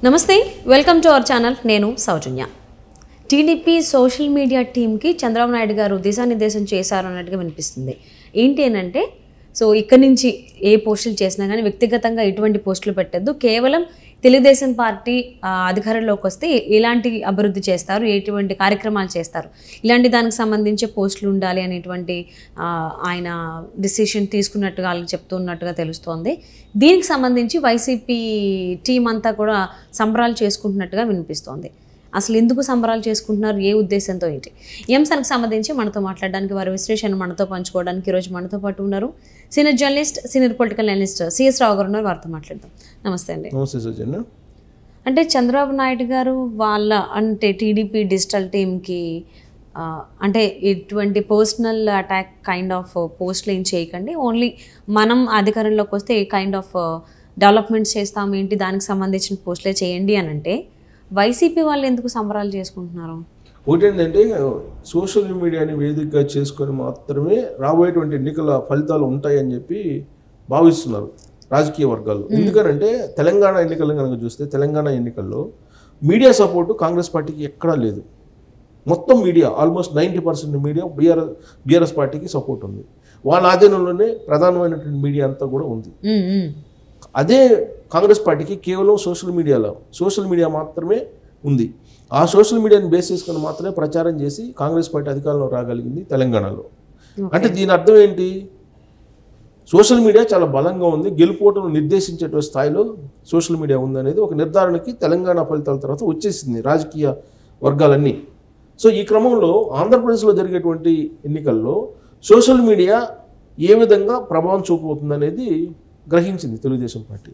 నమస్తే, welcome to our channel. నేను సౌజన్య. TDP social media టీంకి చంద్రబాబు నాయుడు గారు దిశానిర్దేశం చేశారు అన్నట్టుగా వినిపిస్తుంది. ఏంటి అని అంటే, సో ఇక్కడి నుంచి ఏ పోస్టులు చేసినా కానీ వ్యక్తిగతంగా ఎటువంటి పోస్టులు పెట్టద్దు, కేవలం తెలుగుదేశం పార్టీ అధికారంలోకి వస్తే ఎలాంటి అభివృద్ధి చేస్తారు, ఎటువంటి కార్యక్రమాలు చేస్తారు, ఇలాంటి దానికి సంబంధించి పోస్టులు ఉండాలి అనేటువంటి ఆయన డిసిషన్ తీసుకున్నట్టుగా వాళ్ళకి చెప్తున్నట్టుగా తెలుస్తోంది. దీనికి సంబంధించి వైసీపీ టీం అంతా కూడా సంబరాలు చేసుకుంటున్నట్టుగా వినిపిస్తోంది. అసలు ఎందుకు సంబరాలు చేసుకుంటున్నారు, ఏ ఉద్దేశంతో ఏంటి, ఈ అంశానికి సంబంధించి మనతో మాట్లాడడానికి, వారి విశ్లేషణ మనతో పంచుకోవడానికి ఈరోజు మనతో పాటు ఉన్నారు senior journalist, senior political analyst CS Rao garu ఉన్నారు. వారితో మాట్లాడదాం. నమస్తే అండి. నమస్తే సౌజన్య. అంటే చంద్రబాబు నాయుడు గారు వాళ్ళ అంటే టీడీపీ డిజిటల్ టీంకి అంటే ఇటువంటి పర్సనల్ అటాక్ కైండ్ ఆఫ్ పోస్టులు ఏం చేయకండి, ఓన్లీ మనం అధికారంలోకి వస్తే ఏ కైండ్ ఆఫ్ డెవలప్మెంట్స్ చేస్తాం ఏంటి, దానికి సంబంధించిన పోస్టులే చేయండి అని అంటే వైసీపీ వాళ్ళు ఎందుకు సంబరాలు చేసుకుంటున్నారు? ఒకటి ఏంటంటే, సోషల్ మీడియాని వేదికగా చేసుకొని మాత్రమే రాబోయేటువంటి ఎన్నికల ఫలితాలు ఉంటాయని చెప్పి భావిస్తున్నారు రాజకీయ వర్గాలు. ఎందుకనంటే తెలంగాణ ఎన్నికలను కనుక చూస్తే, తెలంగాణ ఎన్నికల్లో మీడియా సపోర్టు కాంగ్రెస్ పార్టీకి ఎక్కడా లేదు. మొత్తం మీడియా ఆల్మోస్ట్ 90% మీడియా బీఆర్ఎస్ పార్టీకి సపోర్ట్ ఉంది. వాళ్ళ ఆధీనంలోనే ప్రధానమైనటువంటి మీడియా అంతా కూడా ఉంది. అదే కాంగ్రెస్ పార్టీకి కేవలం సోషల్ మీడియా మాత్రమే ఉంది. ఆ సోషల్ మీడియాని బేస్ చేసుకొని మాత్రమే ప్రచారం చేసి కాంగ్రెస్ పార్టీ అధికారంలో రాగలిగింది తెలంగాణలో. అంటే దీని అర్థం ఏంటి? సోషల్ మీడియా చాలా బలంగా ఉంది, గెలుపోటను నిర్దేశించేటువంటి స్థాయిలో సోషల్ మీడియా ఉందనేది ఒక నిర్ధారణకి తెలంగాణ ఫలితాల తర్వాత వచ్చేసింది రాజకీయ వర్గాలన్నీ. సో ఈ క్రమంలో ఆంధ్రప్రదేశ్లో జరిగేటువంటి ఎన్నికల్లో సోషల్ మీడియా ఏ విధంగా ప్రభావం చూపబోతుంది అనేది గ్రహించింది తెలుగుదేశం పార్టీ.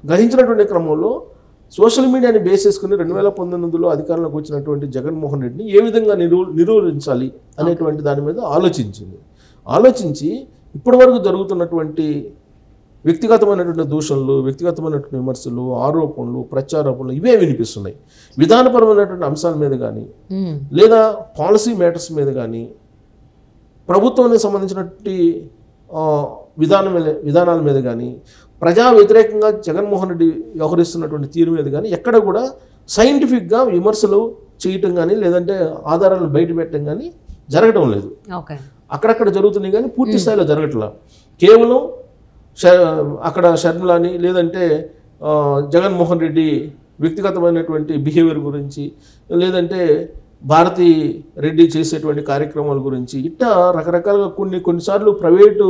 గ్రహించినటువంటి క్రమంలో సోషల్ మీడియాని బేస్ చేసుకుని 2019లో అధికారంలోకి వచ్చినటువంటి జగన్మోహన్ రెడ్డిని ఏ విధంగా నిరోధించాలి అనేటువంటి దాని మీద ఆలోచించి ఇప్పటివరకు జరుగుతున్నటువంటి వ్యక్తిగతమైనటువంటి దూషణలు, వ్యక్తిగతమైనటువంటి విమర్శలు, ఆరోపణలు, ప్రత్యారోపణలు ఇవే వినిపిస్తున్నాయి. విధానపరమైనటువంటి అంశాల మీద కానీ, లేదా పాలసీ మ్యాటర్స్ మీద కానీ, ప్రభుత్వానికి సంబంధించినటువంటి విధానాల మీద కానీ, ప్రజా వ్యతిరేకంగా జగన్మోహన్ రెడ్డి వ్యవహరిస్తున్నటువంటి తీరు మీద కానీ ఎక్కడ కూడా సైంటిఫిక్గా విమర్శలు చేయటం కానీ, లేదంటే ఆధారాలు బయట పెట్టడం కానీ జరగడం లేదు. అక్కడక్కడ జరుగుతున్నాయి కానీ పూర్తి స్థాయిలో జరగట్లా. కేవలం అక్కడ షర్మిలాని, లేదంటే జగన్మోహన్ రెడ్డి వ్యక్తిగతమైనటువంటి బిహేవియర్ గురించి, లేదంటే భారతీ రెడ్డి చేసేటువంటి కార్యక్రమాల గురించి, ఇట్లా రకరకాలుగా కొన్నిసార్లు ప్రైవేటు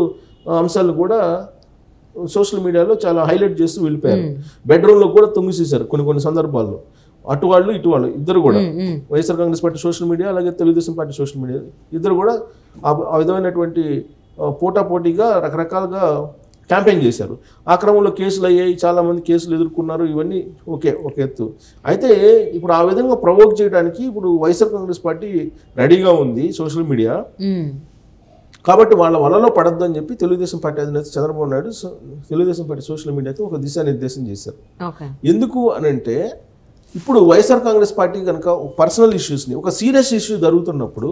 అంశాలను కూడా సోషల్ మీడియాలో చాలా హైలైట్ చేస్తూ వెళ్ళిపోయారు. బెడ్రూమ్లో కూడా తొంగిసేశారు కొన్ని సందర్భాల్లో. అటు వాళ్ళు ఇటు వాళ్ళు ఇద్దరు కూడా, YSR Congress party social media, అలాగే తెలుగుదేశం పార్టీ సోషల్ మీడియా ఇద్దరు కూడా ఆ విధమైనటువంటి పోటాపోటీగా రకరకాలుగా క్యాంపెయిన్ చేశారు. ఆ క్రమంలో కేసులు అయ్యాయి, చాలామంది కేసులు ఎదుర్కొన్నారు. ఇవన్నీ ఒక ఎత్తు. అయితే ఇప్పుడు ఆ విధంగా ప్రవోక్ చేయడానికి ఇప్పుడు వైఎస్ఆర్ కాంగ్రెస్ పార్టీ రెడీగా ఉంది సోషల్ మీడియా. కాబట్టి వాళ్ళ వలలో పడద్దు అని చెప్పి తెలుగుదేశం పార్టీ అధినేత చంద్రబాబు నాయుడు తెలుగుదేశం పార్టీ సోషల్ మీడియాతో ఒక దిశానిర్దేశం చేశారు. ఎందుకు అనంటే, ఇప్పుడు వైఎస్ఆర్ కాంగ్రెస్ పార్టీ కనుక పర్సనల్ ఇష్యూస్ని, ఒక సీరియస్ ఇష్యూ జరుగుతున్నప్పుడు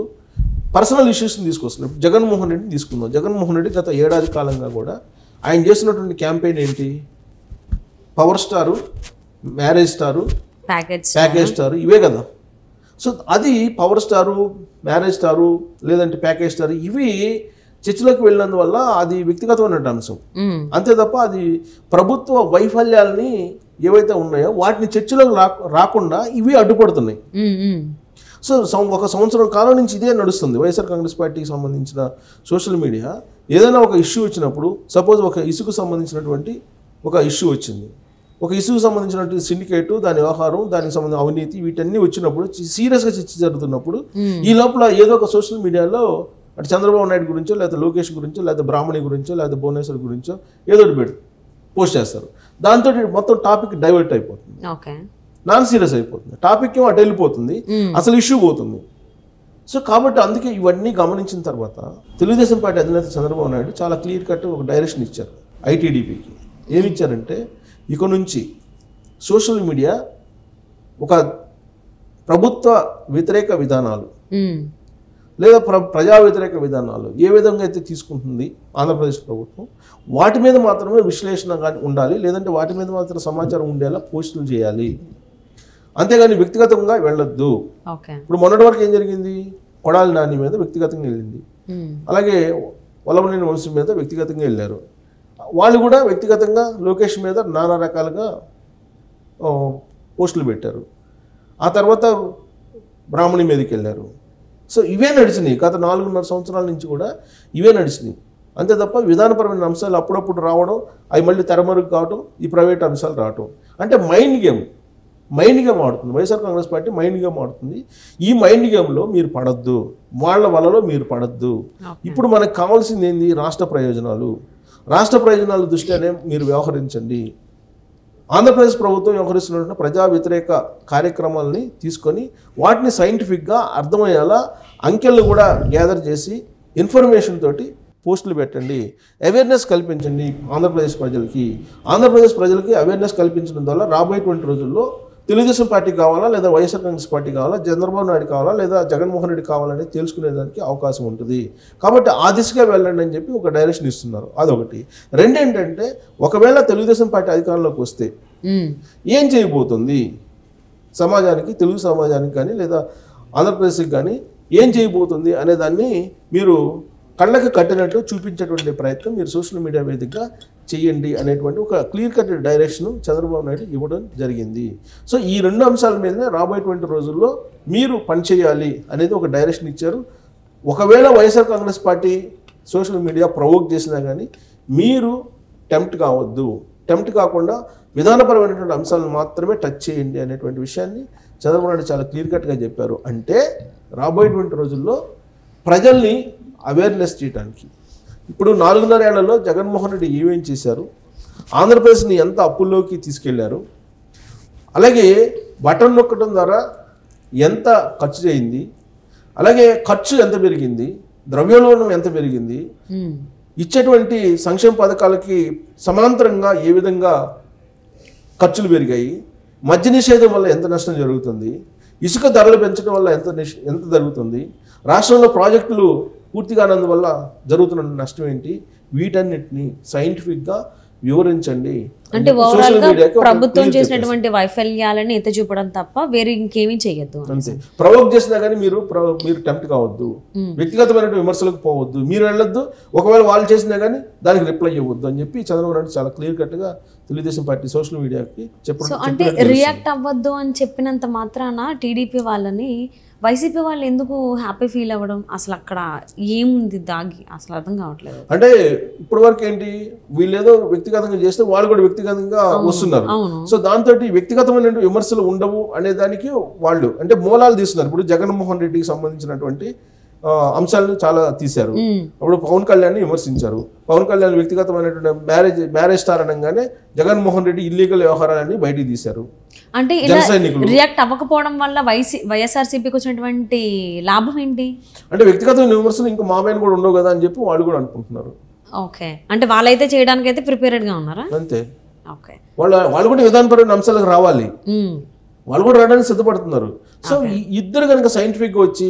పర్సనల్ ఇష్యూస్ని తీసుకొస్తున్నారు. జగన్మోహన్ రెడ్డిని తీసుకుందాం. జగన్మోహన్ రెడ్డి గత ఏడాది కాలంగా కూడా ఆయన చేస్తున్నటువంటి క్యాంపెయిన్ ఏంటి? Power star, marriage star, package star, ఇవే కదా. సో అది పవర్ స్టారు, మ్యారేజ్ స్టారు, లేదంటే ప్యాకేజ్ స్టారు, ఇవి చర్చలోకి వెళ్ళినందువల్ల అది వ్యక్తిగతమైన అంశం. అంతే తప్ప అది ప్రభుత్వ వైఫల్యాలని ఏవైతే ఉన్నాయో వాటిని చర్చలోకి రాకుండా ఇవి అడ్డుపడుతున్నాయి. సో ఒక సంవత్సరం కాలం నుంచి ఇదే నడుస్తుంది. వైఎస్ఆర్ కాంగ్రెస్ పార్టీకి సంబంధించిన సోషల్ మీడియా ఏదైనా ఒక ఇష్యూ వచ్చినప్పుడు, సపోజ్ ఒక ఇసుకు సంబంధించినటువంటి ఒక ఇష్యూ వచ్చింది, ఒక ఇష్యూకి సంబంధించినటువంటి సిండికేటు, దాని వ్యవహారం, దానికి సంబంధించిన అవినీతి, వీటన్నీ వచ్చినప్పుడు సీరియస్గా చర్చ జరుగుతున్నప్పుడు ఈ లోపల ఏదో ఒక సోషల్ మీడియాలో అటు చంద్రబాబు నాయుడు గురించో, లేదా లోకేష్ గురించో, లేదా బ్రాహ్మణి గురించో, లేదా భువనేశ్వర్ గురించో ఏదో ఒకటి పోస్ట్ చేస్తారు. దాంతో మొత్తం టాపిక్ డైవర్ట్ అయిపోతుంది, నాన్ సీరియస్ అయిపోతుంది. టాపిక్ ఏమో అటు వెళ్ళిపోతుంది, అసలు ఇష్యూ పోతుంది. సో కాబట్టి అందుకే ఇవన్నీ గమనించిన తర్వాత తెలుగుదేశం పార్టీ అధినేత చంద్రబాబు నాయుడు చాలా క్లియర్ కట్ ఒక డైరెక్షన్ ఇచ్చారు ఐటీడీపీకి. ఏమిచ్చారంటే, ఇక నుంచి సోషల్ మీడియా ఒక ప్రభుత్వ వ్యతిరేక విధానాలు, లేదా ప్రజా వ్యతిరేక విధానాలు ఏ విధంగా అయితే తీసుకుంటుంది ఆంధ్రప్రదేశ్ ప్రభుత్వం, వాటి మీద మాత్రమే విశ్లేషణ కానీ ఉండాలి, లేదంటే వాటి మీద మాత్రం సమాచారం ఉండేలా పోస్టులు చేయాలి, అంతేగాని వ్యక్తిగతంగా వెళ్ళొద్దు. ఇప్పుడు మొన్నటి వరకు ఏం జరిగింది, కొడాలి నాని మీద వ్యక్తిగతంగా వెళ్ళింది, అలాగే వల్లభనేని వంశీ మీద వ్యక్తిగతంగా వెళ్ళారు. వాళ్ళు కూడా వ్యక్తిగతంగా లోకేష్ మీద నానా రకాలుగా పోస్టులు పెట్టారు. ఆ తర్వాత బ్రాహ్మణి మీదకి వెళ్ళారు. సో ఇవే నడిచినాయి, గత 4.5 సంవత్సరాల నుంచి కూడా ఇవే నడిచినాయి. అంతే తప్ప విధానపరమైన అంశాలు అప్పుడప్పుడు రావడం, అవి మళ్ళీ తెరమరుగు కావడం, ఈ ప్రైవేట్ అంశాలు రావడం, అంటే మైండ్ గేమ్ ఆడుతుంది YSR Congress party. Mind game ఆడుతుంది. ఈ మైండ్ గేమ్లో మీరు పడద్దు, వాళ్ళ వలలో మీరు పడద్దు. ఇప్పుడు మనకు కావాల్సింది ఏంది, రాష్ట్ర ప్రయోజనాల దృష్ట్యానే మీరు వ్యవహరించండి. ఆంధ్రప్రదేశ్ ప్రభుత్వం వ్యవహరిస్తున్న ప్రజా వ్యతిరేక కార్యక్రమాలని తీసుకొని వాటిని సైంటిఫిక్గా అర్థమయ్యేలా అంకెళ్ళు కూడా గ్యాదర్ చేసి ఇన్ఫర్మేషన్ తోటి పోస్టులు పెట్టండి, అవేర్నెస్ కల్పించండి ఆంధ్రప్రదేశ్ ప్రజలకి అవేర్నెస్ కల్పించడం ద్వారా రాబోయేటువంటి రోజుల్లో తెలుగుదేశం పార్టీ కావాలా, లేదా వైఎస్ఆర్ కాంగ్రెస్ పార్టీ కావాలా, చంద్రబాబు నాయుడు కావాలా, లేదా జగన్మోహన్ రెడ్డి కావాలని తెలుసుకునేదానికి అవకాశం ఉంటుంది. కాబట్టి ఆ దిశగా వెళ్ళండి అని చెప్పి ఒక డైరెక్షన్ ఇస్తున్నారు. అదొకటి. రెండేంటంటే, ఒకవేళ తెలుగుదేశం పార్టీ అధికారంలోకి వస్తే ఏం చేయబోతుంది సమాజానికి, తెలుగు సమాజానికి కానీ లేదా ఆంధ్రప్రదేశ్కి కానీ ఏం చేయబోతుంది అనే దాన్ని మీరు కళ్ళకి కట్టినట్టు చూపించేటువంటి ప్రయత్నం మీరు సోషల్ మీడియా వేదికగా చేయండి అనేటువంటి ఒక clear cut direction Chandrababu Naidu ఇవ్వడం జరిగింది. సో ఈ 2 అంశాల మీదనే రాబోయేటువంటి రోజుల్లో మీరు పనిచేయాలి అనేది ఒక డైరెక్షన్ ఇచ్చారు. ఒకవేళ YSR Congress party social media provoke చేసినా కానీ మీరు టెంప్ట్ కాకుండా విధానపరమైనటువంటి అంశాలను మాత్రమే టచ్ చేయండి అనేటువంటి విషయాన్ని చంద్రబాబు నాయుడు చాలా క్లియర్ కట్గా చెప్పారు. అంటే రాబోయేటువంటి రోజుల్లో ప్రజల్ని అవేర్నెస్ చేయడానికి ఇప్పుడు 4.5 ఏళ్లలో జగన్మోహన్ రెడ్డి ఏమేం చేశారు, ఆంధ్రప్రదేశ్ని ఎంత అప్పుల్లోకి తీసుకెళ్లారు, అలాగే బటన్ నొక్కడం ద్వారా ఎంత ఖర్చు చేయింది, అలాగే ఖర్చు ఎంత పెరిగింది, ద్రవ్యోల్బణం ఎంత పెరిగింది, ఇచ్చేటువంటి సంక్షేమ పథకాలకి సమాంతరంగా ఏ విధంగా ఖర్చులు పెరిగాయి, మద్య నిషేధం వల్ల ఎంత నష్టం జరుగుతుంది, ఇసుక ధరలు పెంచడం వల్ల ఎంత జరుగుతుంది, రాష్ట్రంలో ప్రాజెక్టులు పూర్తిగా వల్ల జరుగుతున్న నష్టం ఏంటి, వీటన్నిటిని సైంటిఫిక్గా వివరించండి. అంటే ప్రభుత్వం చేసినటువంటి వైఫల్యాలని ఎత్తి చూపడం తప్ప వేరే ఇంకేమీ చేయొద్దు. అంతే. ప్రవోక్ చేసినా కానీ మీరు టెంప్ట్ కావద్దు, వ్యక్తిగతమైన విమర్శలకు పోవద్దు, మీరు వెళ్ళొద్దు. ఒకవేళ వాళ్ళు చేసినా కానీ దానికి రిప్లై ఇవ్వద్దు అని చెప్పి చంద్రబాబు నాయుడు చాలా క్లియర్ కట్ గా తెలుగుదేశం పార్టీ సోషల్ మీడియాకి చెప్పడం. అంటే రియాక్ట్ అవ్వద్దు అని చెప్పినంత మాత్రాన టీడీపీ వాళ్ళని వైసీపీ వాళ్ళు ఎందుకు హ్యాపీ ఫీల్ అవ్వడం, అసలు అక్కడ ఏముంది దాగి అసలు అర్థం కావట్లేదు. అంటే ఇప్పటి వరకు ఏంటి, వీళ్ళు ఏదో వ్యక్తిగతంగా చేస్తే వాళ్ళు కూడా వ్యక్తిగతంగా వస్తున్నారు. సో దాంతో వ్యక్తిగతమైన విమర్శలు ఉండవు అనే దానికి వాళ్ళు అంటే మూలాలు తీస్తున్నారు. ఇప్పుడు జగన్మోహన్ రెడ్డికి సంబంధించినటువంటి అంశాలను చాలా తీశారు. అప్పుడు పవన్ కళ్యాణ్ విమర్శించారు. పవన్ కళ్యాణ్ వ్యక్తిగతమైనటువంటి మ్యారేజ్ స్టార్ అనగానే జగన్మోహన్ రెడ్డి ఇల్లీగల్ వ్యవహారాలన్నీ బయటికి తీశారు. అంటే ఇలా రియాక్ట్ అవ్వకపోవడం వల్ల వైఎస్ఆర్సీపీకి వచ్చినటువంటి లాభం ఏంటి అంటే వ్యక్తిగతమైన విమర్శలు ఇంకా మామయ్య కూడా ఉండవు కదా అని చెప్పి వాళ్ళు కూడా అనుకుంటున్నారు. ఓకే, అంటే వాళ్ళైతే చేయడానికి అయితే ప్రిపేర్డ్ గా ఉన్నారా? అంతే. ఓకే, వాళ్ళు కూడా విధానపరమైన అంశాలకు రావాలి, వాళ్ళు కూడా రావడానికి సిద్ధపడుతున్నారు. సో ఇద్దరు కనుక సైంటిఫిక్ గా వచ్చి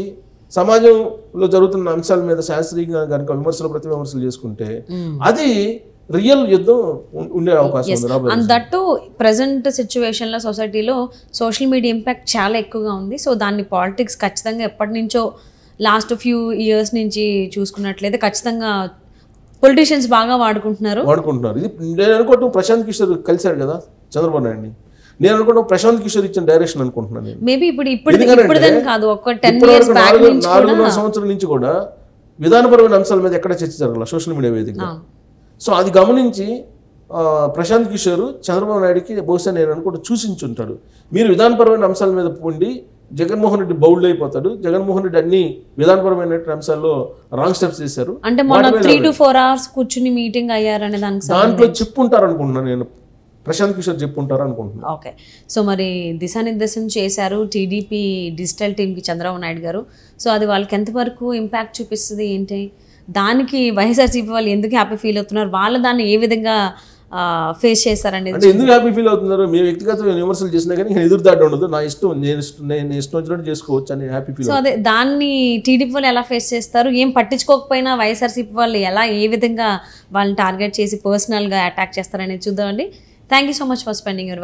సమాజంలో జరుగుతున్న అంశాల మీద శాస్త్రీయంగా కనుక విమర్శలు ప్రతి విమర్శలు చేసుకుంటే అది రియల్ యుద్ధం ఉండే అవకాశం ఉంది. అండ్ దట్టు ప్రజెంట్ సిచ్యువేషన్ లో సొసైటీలో సోషల్ మీడియా ఇంపాక్ట్ చాలా ఎక్కువగా ఉంది. సో దాన్ని పాలిటిక్స్ ఖచ్చితంగా ఎప్పటి నుంచో లాస్ట్ ఫ్యూ ఇయర్స్ నుంచి చూసుకున్నట్లయితే ఖచ్చితంగా పొలిటీషియన్స్ బాగా వాడుకుంటున్నారు. ఇది నేను అనుకోవటం ప్రశాంత్ కిషోర్ కలిశారు కదా చంద్రబాబు నాయుడిని, నేను అనుకోవడం ప్రశాంత్ కిషోర్ ఇచ్చిన డైరెక్షన్ అనుకుంటున్నాను. మేబీ ఇప్పుడు కాదు, ఒక 10 years బ్యాక్ నుంచి 4.5 సంవత్సరాల నుంచి కూడా విధానపరమైన అంశాల మీద ఎక్కడ చర్చ జరగాల సోషల్ మీడియా వేదికగా. సో అది గమనించి ప్రశాంత్ కిషోర్ చంద్రబాబు నాయుడికి బహుశా నేను అనుకుంటూ సూచించుంటాడు, మీరు విధానపరమైన అంశాల మీద పోండి, జగన్మోహన్ రెడ్డి బౌల్డ్ అయిపోతాడు, జగన్మోహన్ రెడ్డి అన్ని విధానపరమైన అంశాల్లో రాంగ్ స్టెప్స్ చేశారు, అంటే మన 3 to 4 hours కూర్చుని మీటింగ్ అయ్యారనే దాంట్లో చెప్పుంటారు అనుకుంటున్నాను నేను, ప్రశాంత్ కిషోర్ చెప్పుంటారు అనుకుంటున్నాను. ఓకే, సో మరి దిశానిర్దేశం చేశారు టీడీపీ డిజిటల్ టీంకి చంద్రబాబు నాయుడు గారు. సో అది వాళ్ళకి ఎంతవరకు ఇంపాక్ట్ చూపిస్తుంది ఏంటి, దానికి వైఎస్ఆర్సీపీ వాళ్ళు ఎందుకు హ్యాపీ ఫీల్ అవుతున్నారు, వాళ్ళు దాన్ని ఏ విధంగా ఫేస్ చేస్తారనేది. అంటే ఎందుకు హ్యాపీ ఫీల్ అవుతున్నారు? మీ వ్యక్తిగత విమర్శలు చేసినా కానీ ఎదురుదాడి ఉండదు, నా ఇష్టం, నేను ఇష్టం వచ్చినట్టు చేసుకోవచ్చు అని హ్యాపీ ఫీల్. సో అదే దాన్ని టీడీపీ వాళ్ళు ఎలా ఫేస్ చేస్తారు, ఏం పట్టించుకోకపోయినా వైఎస్ఆర్సీపీ వాళ్ళు ఏ విధంగా వాళ్ళని టార్గెట్ చేసి పర్సనల్గా అటాక్ చేస్తారనేది చూద్దామండి. Thank you so much for spending your